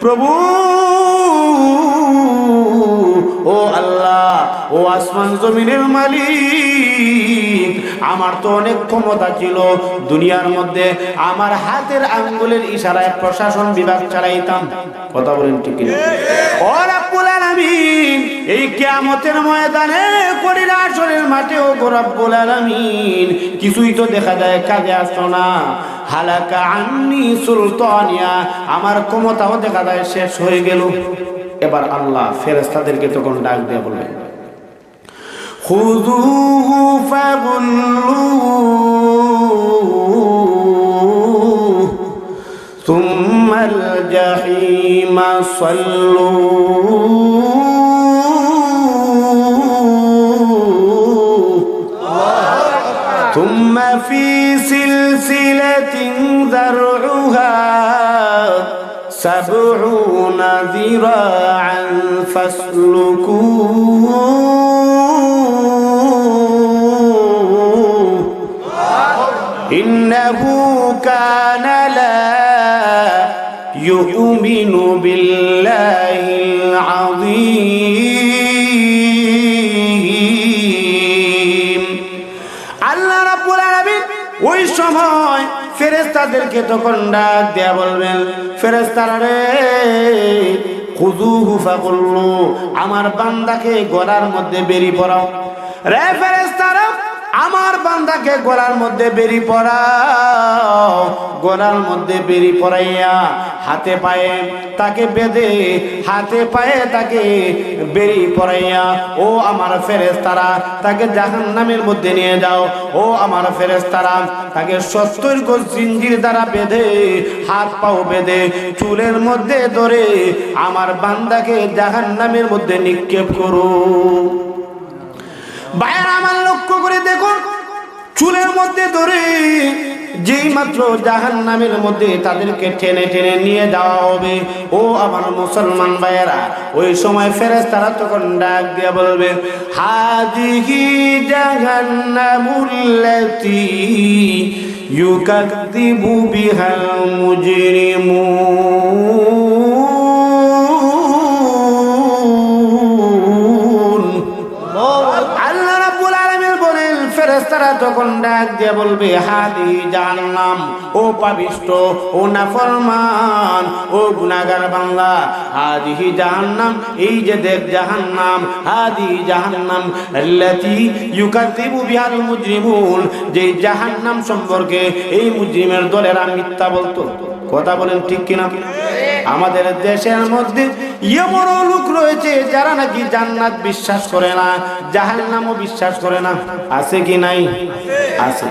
প্রভু ও আল্লাহ, ও আসমান জমিনের মালিক, আমার তো অনেক ক্ষমতা ছিল দুনিয়ার মধ্যে, আমার হাতের আঙ্গুলের ইশারায় প্রশাসন বিভাগ চালাইতাম। কথা বলেন ঠিক কিনা? ও রব্বুল আলামিন, এই কিয়ামতের ময়দানে কঠিন হাসরের মাঠে ও রব্বুল আলামিন কিছুই তো দেখা যায় কাজে আসতো না। হালাকা আন্নি সুলতানিয়া, আমার ক্ষমতাও দেখা যায় শেষ হয়ে গেল। এবার আল্লাহ ফেরেশতাদেরকে তখন ডাক দিয়ে বললেন, খুযুহু ফাগুল্লুহু সুম্মাল জাহিমা সাল্লুহু সুম্মা ফি সিলসিলাতিন যারউহা سبعون ذراعا فاسلكوه إنه كان لا يؤمن بالله العظيم আল্লাহ রাব্বুল আলামিন ওই সময় ফেরেশতাদেরকে তখন ডাক দেয়া বলবেন, ফেরেশতারা রে, খুযুহু ফাগুল্লু, আমার বান্দাকে গলার মধ্যে বেরি পরাও। রে ফেরেশতারা, আমার বান্দাকে গলার মধ্যে বেরি পরাও। গলার মধ্যে বেরি পরাইয়া হাতে পায়ে তাকে বেঁধে, হাতে পায়ে তাকে বেরি পরাইয়া ও আমার ফেরেশতারা তাকে জাহান্নামের মধ্যে নিয়ে যাও। ও আমার ফেরেশতারা তাকে 70 গজ জিঞ্জির দ্বারা বেঁধে, হাত পাও বেঁধে, চুলের মধ্যে ধরে আমার বান্দাকে জাহান্নামের মধ্যে নিক্ষেপ করো। ভাইরা আমার লক্ষ্য করে দেখুন, চুলের মধ্যে ধরে যেই মাত্র জাহান্নামের মধ্যে তাদেরকে টেনে টেনে নিয়ে যাওয়া হবে, ও আমার মুসলমান ভাইয়েরা, ওই সময় ফেরেশতারা তখন ডাক দিয়ে বলবে, হাদিহি জাহান্নামুল্লাতী ইউকাযযিবু বিহাল মুজরিমুন। আল্লাহ রাব্বুল আলামিন বলেন, ফেরেশতারা তখন ডাক দিয়ে বলবে, হাদি জাহান্নাম, ও পাপিষ্ঠ, ও নাফরমান, ও গুনাহগার বান্দা, হাদিহি জাহান্নাম, এই যে দেখ জাহান্নাম, হাদি জাহান্নাম আল্লাতী ইউকাযযিবু বিহাল মুজরিমুন, যে জাহান্নাম সম্পর্কে এই মুজরিমের দলেরা মিথ্যা বলতো। কথা বলেন ঠিক কিনা? আমাদের দেশের মধ্যে এমন লোক রয়েছে যারা নাকি জান্নাত বিশ্বাস করে না, জাহান্নামও বিশ্বাস করে না। আছে কি নাই? আছে।